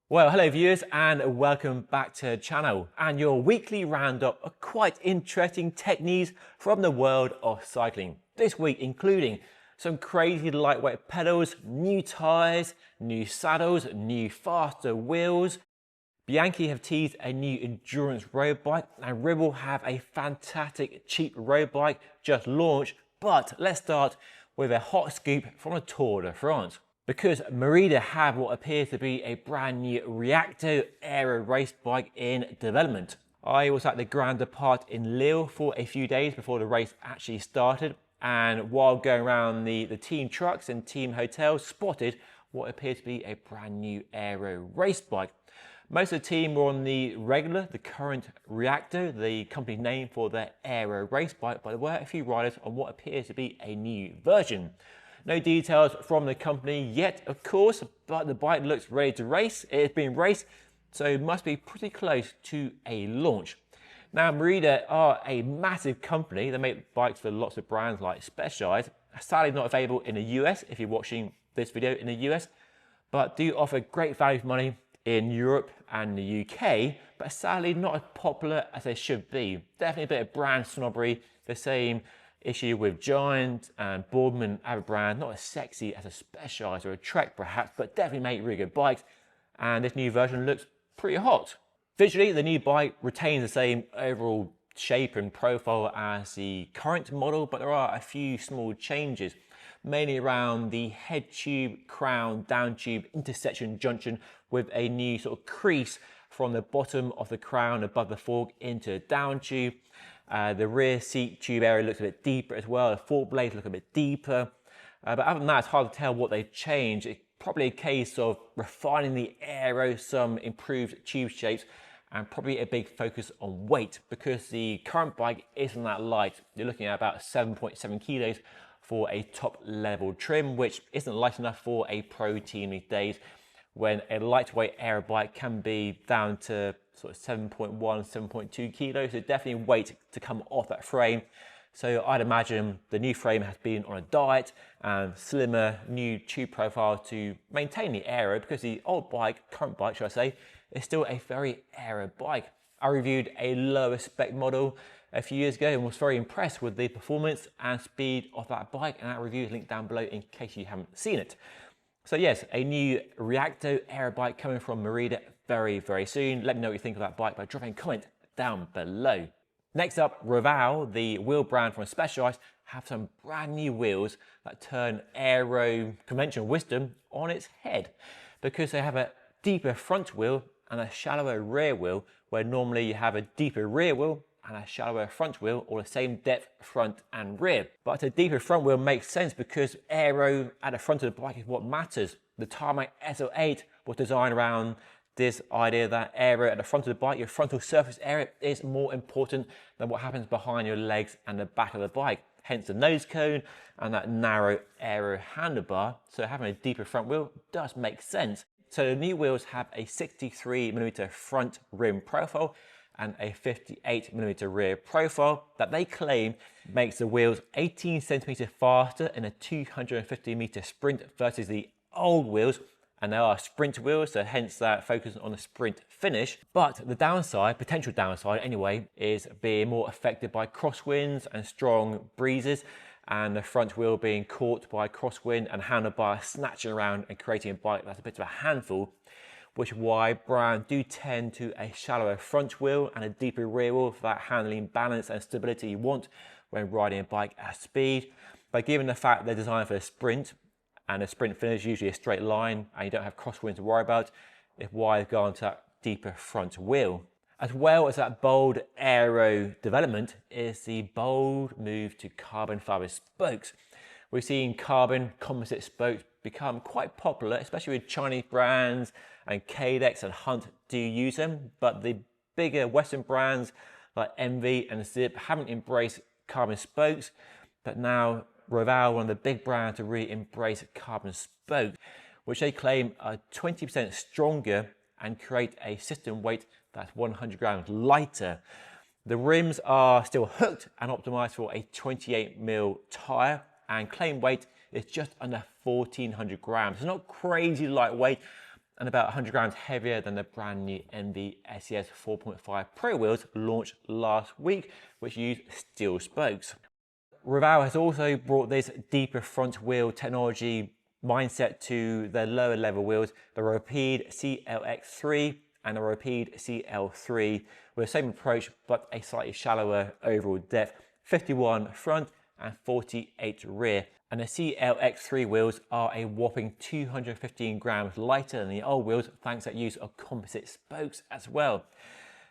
Well, hello viewers and welcome back to the channel and your weekly roundup of quite interesting techniques from the world of cycling. This week including some crazy lightweight pedals, new tyres, new saddles, new faster wheels. Bianchi have teased a new endurance road bike and Ribble have a fantastic cheap road bike just launched. But let's start with a hot scoop from the Tour de France. Because Merida have what appears to be a brand new Reacto Aero race bike in development. I was at the Grand Depart in Lille for a few days before the race actually started, and while going around the team trucks and team hotels, spotted what appears to be a brand new Aero race bike. Most of the team were on the regular, the current Reacto, the company name for their Aero race bike, but there were a few riders on what appears to be a new version. No details from the company yet, of course, but the bike looks ready to race. It's been raced, so it must be pretty close to a launch. Now, Merida are a massive company. They make bikes for lots of brands like Specialized. Sadly not available in the US if you're watching this video in the US, but do offer great value for money in Europe and the UK, but sadly not as popular as they should be. Definitely a bit of brand snobbery, the same issue with Giant and Boardman, other brand, not as sexy as a Specialized or a Trek perhaps, but definitely make really good bikes. And this new version looks pretty hot. Visually, the new bike retains the same overall shape and profile as the current model, but there are a few small changes, mainly around the head tube, crown, down tube, intersection junction with a new sort of crease from the bottom of the crown above the fork into the down tube. The rear seat tube area looks a bit deeper as well. The fork blades look a bit deeper. But other than that, it's hard to tell what they've changed. It's probably a case of refining the Aero, some improved tube shapes, and probably a big focus on weight because the current bike isn't that light. You're looking at about 7.7 kilos for a top level trim, which isn't light enough for a pro team these days, when a lightweight Aero bike can be down to sort of 7.1, 7.2 kilos. So definitely weight to come off that frame. So I'd imagine the new frame has been on a diet and slimmer new tube profile to maintain the Aero, because the old bike, current bike should I say, is still a very Aero bike. I reviewed a lower spec model a few years ago and was very impressed with the performance and speed of that bike, and that review is linked down below in case you haven't seen it. So yes, a new Reacto Aero bike coming from Merida very, very soon. Let me know what you think of that bike by dropping a comment down below. Next up, Roval, the wheel brand from Specialized, have some brand new wheels that turn Aero conventional wisdom on its head, because they have a deeper front wheel and a shallower rear wheel, where normally you have a deeper rear wheel and a shallower front wheel, or the same depth front and rear. But a deeper front wheel makes sense because Aero at the front of the bike is what matters. The Tarmac SL8 was designed around this idea that Aero at the front of the bike, your frontal surface area, is more important than what happens behind your legs and the back of the bike. Hence the nose cone and that narrow Aero handlebar. So having a deeper front wheel does make sense. So the new wheels have a 63mm front rim profile and a 58mm rear profile that they claim makes the wheels 18 centimeters faster in a 250-meter sprint versus the old wheels. And they are sprint wheels, so hence that focus on the sprint finish. But the downside, potential downside anyway, is being more affected by crosswinds and strong breezes, and the front wheel being caught by crosswind and handlebar snatching around and creating a bike that's a bit of a handful, which is why brands do tend to a shallower front wheel and a deeper rear wheel for that handling balance and stability you want when riding a bike at speed. But given the fact they're designed for a sprint, and the sprint finish is usually a straight line and you don't have crosswinds to worry about, is why they've gone to that deeper front wheel. As well as that bold Aero development is the bold move to carbon fiber spokes. We've seen carbon composite spokes become quite popular, especially with Chinese brands, and Cadex and Hunt do use them, but the bigger Western brands like Envy and Zip haven't embraced carbon spokes. But now Roval, one of the big brands to really embrace carbon spokes, which they claim are 20% stronger and create a system weight that's 100 grams lighter. The rims are still hooked and optimized for a 28mm tire, and claim weight is just under 1400 grams. It's not crazy lightweight, and about 100 grams heavier than the brand new NV SES 4.5 Pro wheels launched last week, which use steel spokes. Roval has also brought this deeper front wheel technology mindset to their lower level wheels, the Rapide CLX3 and the Rapide CL3, with the same approach but a slightly shallower overall depth, 51 front and 48 rear. And the CLX3 wheels are a whopping 215 grams lighter than the old wheels, thanks to the use of composite spokes as well.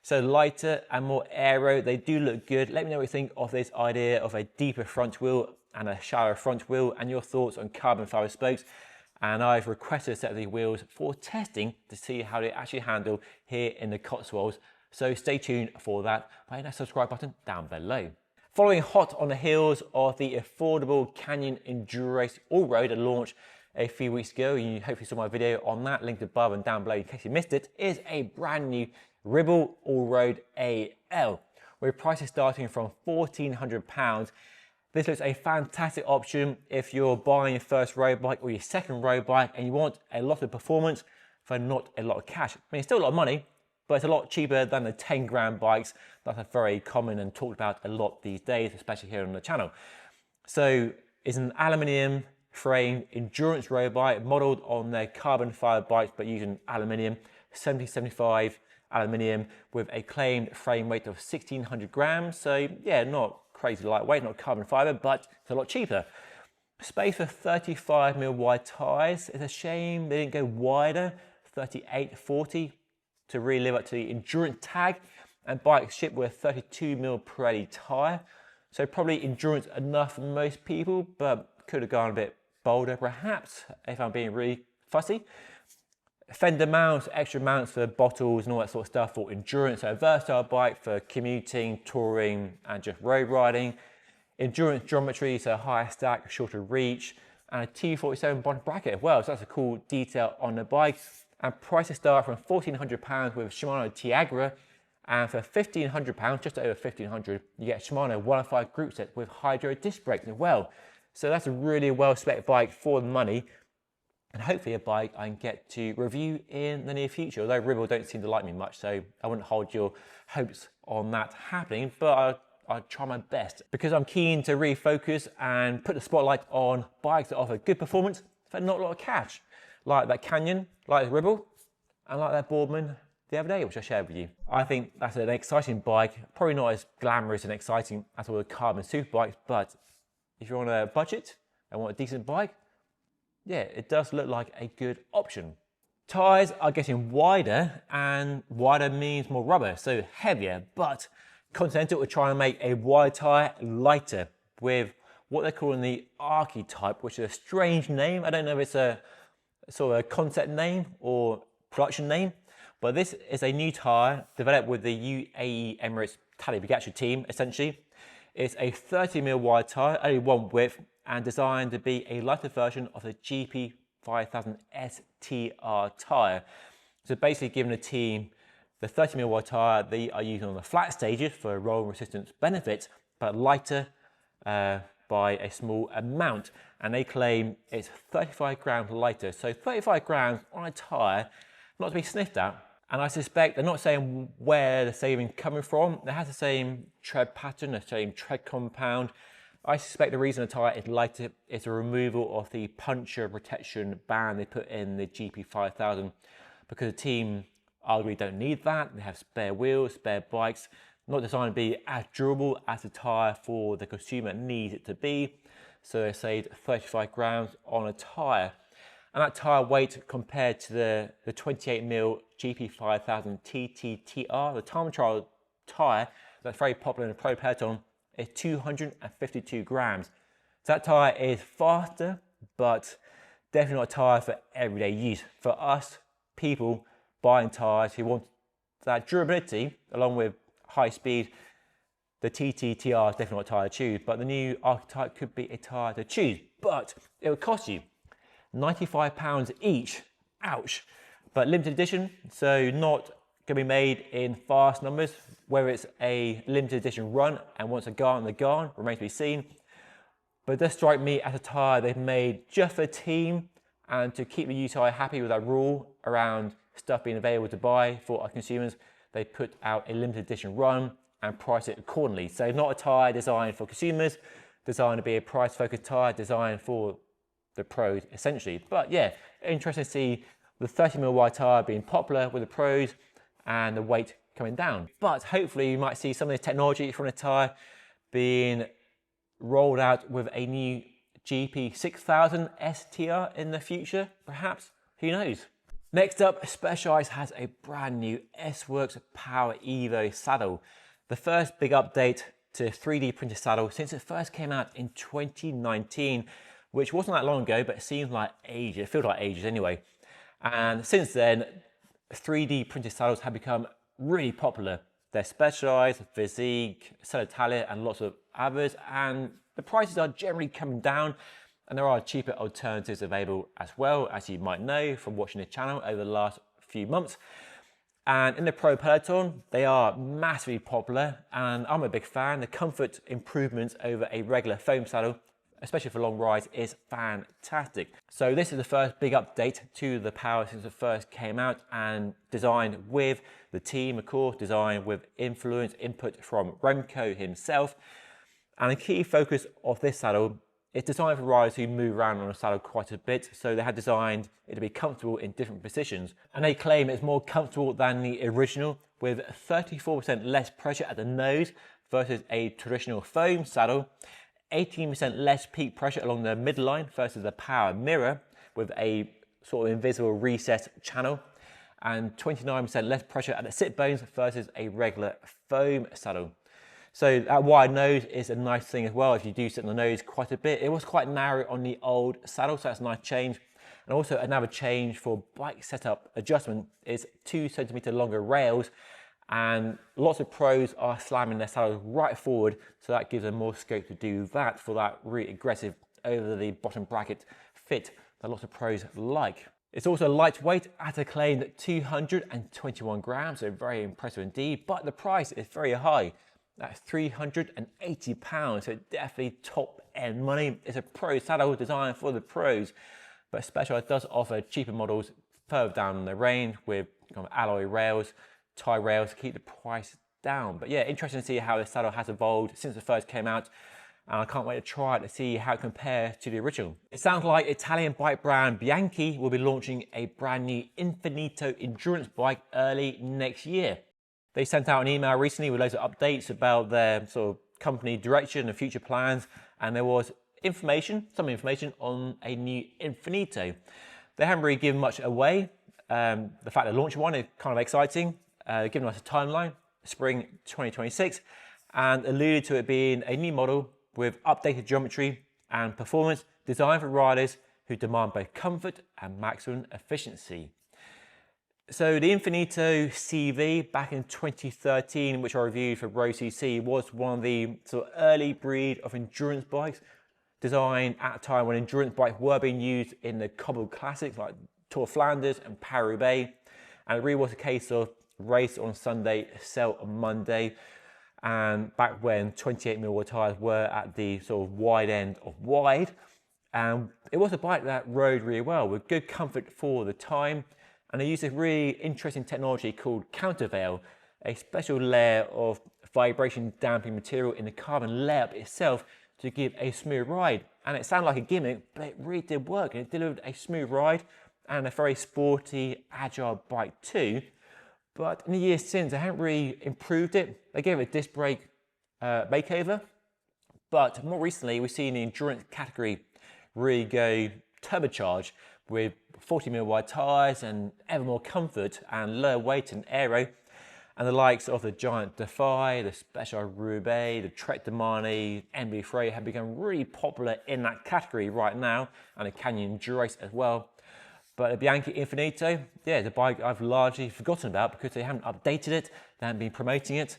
So lighter and more aero, they do look good. Let me know what you think of this idea of a deeper front wheel and a shallower front wheel, and your thoughts on carbon fiber spokes. And I've requested a set of these wheels for testing to see how they actually handle here in the Cotswolds. So stay tuned for that by hitting that subscribe button down below. Following hot on the heels of the affordable Canyon Enduro Allroad that launched a few weeks ago, you hopefully saw my video on that, linked above and down below in case you missed it, is a brand new Ribble Allroad AL, with prices starting from £1,400. This looks a fantastic option if you're buying your first road bike or your second road bike and you want a lot of performance for not a lot of cash. I mean, it's still a lot of money, but it's a lot cheaper than the 10 grand bikes that are very common and talked about a lot these days, especially here on the channel. So it's an aluminium frame endurance road bike modeled on their carbon fiber bikes but using aluminium, 70-75 aluminium with a claimed frame weight of 1,600 grams. So yeah, not crazy lightweight, not carbon fiber, but it's a lot cheaper. Space for 35mm wide tyres. It's a shame they didn't go wider, 38-40, to really live up to the endurance tag, and bikes shipped with 32mm Pirelli tyre. So probably endurance enough for most people, but could have gone a bit bolder perhaps if I'm being really fussy. Fender mounts, extra mounts for bottles and all that sort of stuff for endurance. So a versatile bike for commuting, touring and just road riding. Endurance geometry, so higher stack, shorter reach, and a T47 bottom bracket as well. So that's a cool detail on the bike. And prices start from £1,400 with Shimano Tiagra, and for £1,500, just over £1,500, you get a Shimano 105 group set with hydro disc brakes as well. So that's a really well-spec bike for the money, and hopefully a bike I can get to review in the near future, although Ribble don't seem to like me much, so I wouldn't hold your hopes on that happening, but I'll try my best, because I'm keen to refocus and put the spotlight on bikes that offer good performance for not a lot of cash, like that Canyon, like the Ribble, and like that Boardman the other day, which I shared with you. I think that's an exciting bike, probably not as glamorous and exciting as all the carbon super bikes, but if you're on a budget and want a decent bike, yeah, it does look like a good option. Tyres are getting wider, and wider means more rubber, so heavier, but Continental are trying to make a wide tyre lighter with what they're calling the Archetype, which is a strange name. I don't know if it's a sort of a concept name or production name, but this is a new tyre developed with the UAE Emirates Tali Bugatti team, essentially. It's a 30mm wide tyre, only one width, and designed to be a lighter version of the GP5000 STR tyre. So basically giving the team the 30mm wide tyre they are using on the flat stages for roll resistance benefits, but lighter by a small amount. And they claim it's 35 grams lighter. So 35 grams on a tyre, not to be sniffed at. And I suspect they're not saying where the saving coming from. It has the same tread pattern, the same tread compound. I suspect the reason the tyre is lighter is the removal of the puncture protection band they put in the GP5000, because the team arguably don't need that. They have spare wheels, spare bikes, not designed to be as durable as the tyre for the consumer needs it to be. So they saved 35 grams on a tyre. And that tyre weight compared to the 28mm GP5000 TTTR, the time trial tyre that's very popular in the pro peloton, is 252 grams. So that tyre is faster, but definitely not a tyre for everyday use. For us, people buying tyres who want that durability along with high speed, the TTTR is definitely not a tyre to choose, but the new Archetype could be a tyre to choose, but it would cost you £95 each, ouch. But limited edition, so not going to be made in fast numbers. Whether it's a limited edition run and once they're gone, remains to be seen. But it does strike me as a tyre they've made just for the team And to keep the UTI happy with that rule around stuff being available to buy for our consumers, they put out a limited edition run and price it accordingly. So not a tyre designed for consumers, designed to be a price-focused tyre designed for the pros essentially. But yeah, interesting to see the 30mm wide tyre being popular with the pros and the weight coming down. But hopefully you might see some of the technology from the tyre being rolled out with a new GP 6000 STR in the future, perhaps, who knows. Next up, Specialized has a brand new S-Works Power Evo saddle. The first big update to 3D printed saddle since it first came out in 2019, which wasn't that long ago, but it seems like ages, it feels like ages anyway. And since then, 3D printed saddles have become really popular. They're Specialized, Physique, Italia, and lots of others, and the prices are generally coming down, and there are cheaper alternatives available as well, as you might know from watching the channel over the last few months. And in the pro peloton, they are massively popular, and I'm a big fan. The comfort improvements over a regular foam saddle, especially for long rides, is fantastic. So this is the first big update to the Power since it first came out, and designed with the team, of course, designed with influence, input from Remco himself. And a key focus of this saddle, it's designed for riders who move around on a saddle quite a bit, so they had designed it to be comfortable in different positions. And they claim it's more comfortable than the original, with 34% less pressure at the nose versus a traditional foam saddle, 18% less peak pressure along the midline versus the Power Mirror with a sort of invisible recessed channel, and 29% less pressure at the sit bones versus a regular foam saddle. So that wide nose is a nice thing as well. If you do sit on the nose quite a bit, it was quite narrow on the old saddle, so that's a nice change. And also another change for bike setup adjustment is 2 centimeter longer rails, and lots of pros are slamming their saddles right forward, so that gives them more scope to do that for that really aggressive over the bottom bracket fit that lots of pros like. It's also lightweight at a claimed 221 grams, so very impressive indeed, but the price is very high. That's £380, so definitely top end money. It's a pro saddle designed for the pros, but Specialized does offer cheaper models further down the range with kind of alloy rails, tie rails to keep the price down. But yeah, interesting to see how the saddle has evolved since it first came out, and I can't wait to try it to see how it compares to the original. It sounds like Italian bike brand Bianchi will be launching a brand new Infinito endurance bike early next year. They sent out an email recently with loads of updates about their sort of company direction and future plans, and there was some information on a new Infinito. They haven't really given much away. The fact they're launching one is kind of exciting, giving us a timeline, spring 2026, and alluded to it being a new model with updated geometry and performance designed for riders who demand both comfort and maximum efficiency. So the Infinito CV back in 2013, which I reviewed for RoCC, was one of the sort of early breed of endurance bikes, designed at a time when endurance bikes were being used in the cobbled classics like Tour of Flanders and Paris-Roubaix, and it really was a case of race on Sunday, sell on Monday. And back when 28mm tyres were at the sort of wide end of wide, and it was a bike that rode really well with good comfort for the time. And they used a really interesting technology called countervail, a special layer of vibration damping material in the carbon layup itself to give a smooth ride. And it sounded like a gimmick, but it really did work, and it delivered a smooth ride and a very sporty, agile bike too. But in the years since, they haven't really improved it. They gave it a disc brake makeover, but more recently we've seen the endurance category really go turbocharged with 40mm wide tyres and ever more comfort and lower weight and aero, and the likes of the Giant Defy, the Special Roubaix, the Trek de Marne, MB Frey have become really popular in that category right now, and the Canyon Durace as well. But the Bianchi Infinito, yeah, the bike I've largely forgotten about because they haven't updated it, they haven't been promoting it.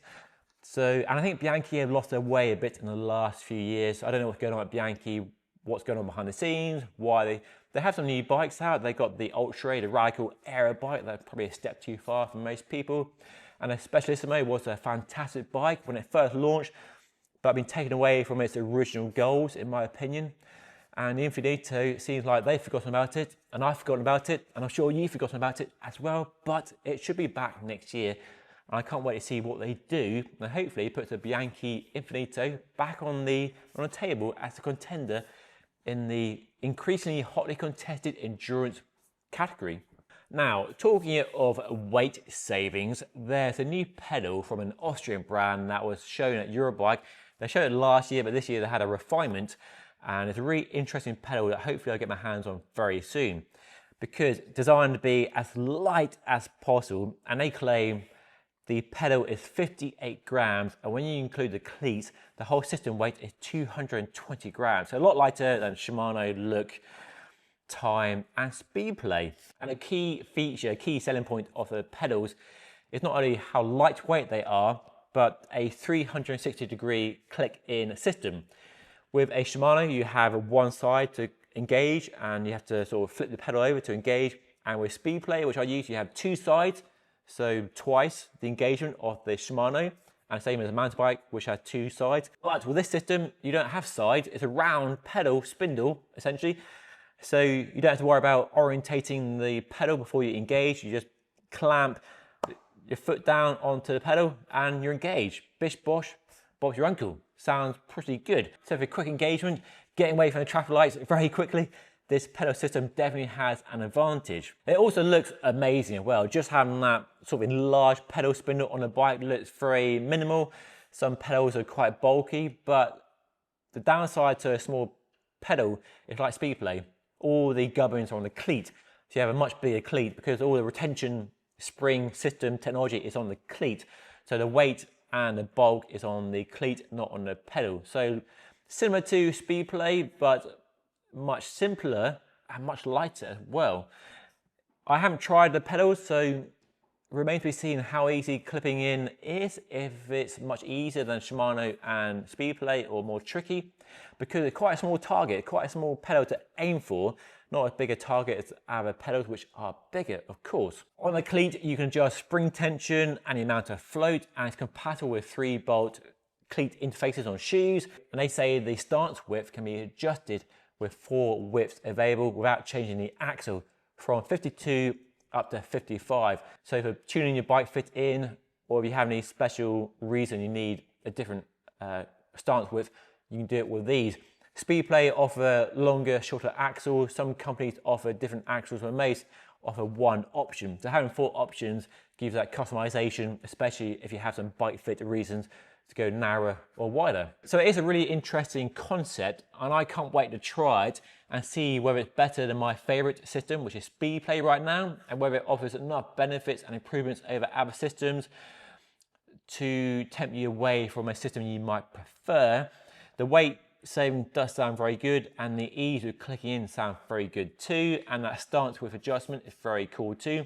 So, and I think Bianchi have lost their way a bit in the last few years. I don't know what's going on at Bianchi, what's going on behind the scenes, why they have some new bikes out. They got the Ultra, the Radical Aero bike, that's probably a step too far for most people. And the Specialissimo was a fantastic bike when it first launched, but been taken away from its original goals, in my opinion. And the Infinito seems like they've forgotten about it, and I've forgotten about it, and I'm sure you've forgotten about it as well, but it should be back next year. And I can't wait to see what they do, and hopefully put the Bianchi Infinito back on the table as a contender in the increasingly hotly contested endurance category. Now, talking of weight savings, there's a new pedal from an Austrian brand that was shown at Eurobike. They showed it last year, but this year they had a refinement, and it's a really interesting pedal that hopefully I'll get my hands on very soon, because it's designed to be as light as possible, and they claim the pedal is 58 grams, and when you include the cleats, the whole system weight is 220 grams. So a lot lighter than Shimano Look, Time and Speed Play. And a key feature, a key selling point of the pedals is not only how lightweight they are, but a 360-degree click-in system. With a Shimano, you have one side to engage, and you have to sort of flip the pedal over to engage. And with Speed Play, which I use, you have two sides, so twice the engagement of the Shimano, and same as a mountain bike, which has two sides. But with this system, you don't have sides. It's a round pedal spindle, essentially. So you don't have to worry about orientating the pedal before you engage. You just clamp your foot down onto the pedal and you're engaged. Bish bosh, Bob's your uncle. Sounds pretty good. So for quick engagement, getting away from the traffic lights very quickly, this pedal system definitely has an advantage. It also looks amazing as well. Just having that sort of enlarged pedal spindle on the bike looks very minimal. Some pedals are quite bulky, but the downside to a small pedal is like Speed Play. All the gubbins are on the cleat. So you have a much bigger cleat because all the retention spring system technology is on the cleat. So the weight and the bulk is on the cleat, not on the pedal. So similar to Speed Play, but much simpler and much lighter as well. I haven't tried the pedals, so remains to be seen how easy clipping in is, if it's much easier than Shimano and Speed Play or more tricky, because it's quite a small target, quite a small pedal to aim for, not as big a target as other pedals which are bigger, of course. On the cleat, you can adjust spring tension and the amount of float, and it's compatible with 3-bolt cleat interfaces on shoes, and they say the stance width can be adjusted with 4 widths available without changing the axle from 52 up to 55. So for tuning your bike fit in, or if you have any special reason you need a different stance width, you can do it with these. Speed Play offer longer, shorter axles. Some companies offer different axles, but most offer one option. So having 4 options gives that customization, especially if you have some bike fit reasons to go narrower or wider. So it is a really interesting concept, and I can't wait to try it and see whether it's better than my favorite system, which is Speed Play right now, and whether it offers enough benefits and improvements over other systems to tempt you away from a system you might prefer. The weight saving does sound very good, and the ease of clicking in sounds very good too, and that stance width adjustment is very cool too.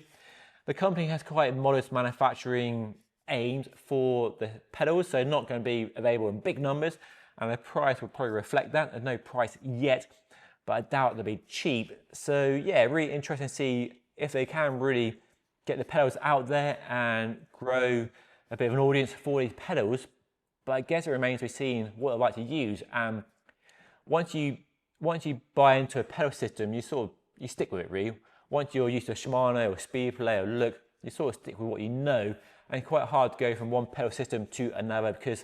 The company has quite modest manufacturing aims for the pedals, so not going to be available in big numbers, and the price will probably reflect that. There's no price yet, but I doubt they'll be cheap. So yeah, really interesting to see if they can really get the pedals out there and grow a bit of an audience for these pedals. But I guess it remains to be seen what they like to use. And once you buy into a pedal system, you stick with it really. Once you're used to Shimano or Speed Play or Look, you sort of stick with what you know. And it's quite hard to go from one pedal system to another, because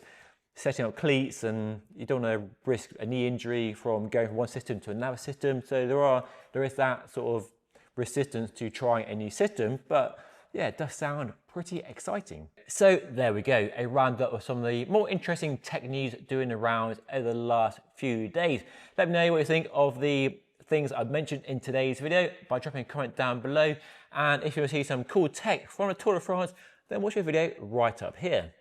setting up cleats, and you don't want to risk a knee injury from going from one system to another system. So there is that sort of resistance to trying a new system, but yeah, it does sound pretty exciting. So there we go, a roundup of some of the more interesting tech news doing the rounds over the last few days. Let me know what you think of the things I've mentioned in today's video by dropping a comment down below. And if you want to see some cool tech from the Tour de France, then watch your video right up here.